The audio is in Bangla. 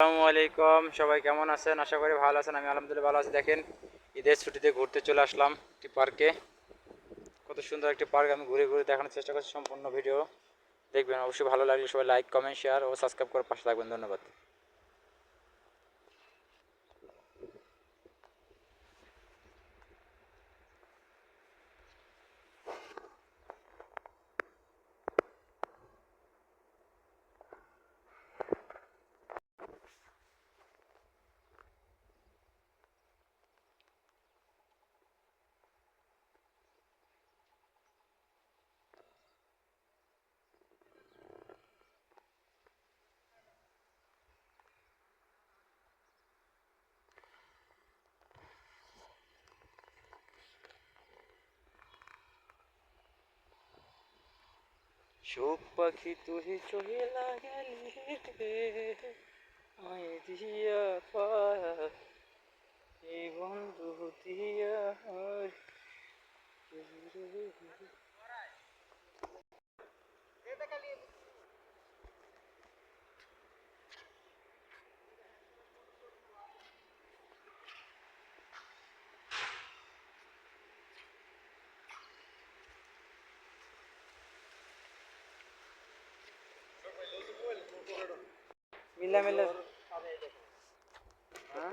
আসসালামু আলাইকুম, সবাই কেমন আছেন? আশা করি ভালো আছেন। আমি আলহামদুলিল্লাহ ভালো আছি। দেখেন, ঈদের ছুটিতে ঘুরতে চলে আসলাম একটি পার্কে। কত সুন্দর একটি পার্ক, আমি ঘুরে ঘুরে দেখানোর চেষ্টা করছি। সম্পূর্ণ ভিডিও দেখবেন। অবশ্যই ভালো লাগলে সবাই লাইক, কমেন্ট, শেয়ার ও সাবস্ক্রাইব করে পাশে থাকবেন। ধন্যবাদ। সুখ পাখি তুই চহিলা গেলি রে, আমায় দিয়া এই বন্ধু দিয়া মিলা মিলা। হ্যাঁ